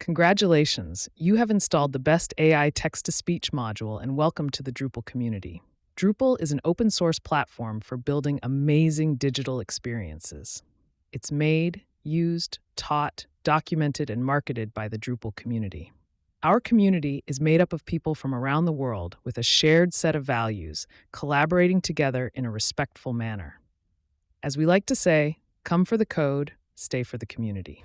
Congratulations, you have installed the best AI text-to-speech module and welcome to the Drupal community. Drupal is an open source platform for building amazing digital experiences. It's made, used, taught, documented, and marketed by the Drupal community. Our community is made up of people from around the world with a shared set of values, collaborating together in a respectful manner. As we like to say, come for the code, stay for the community.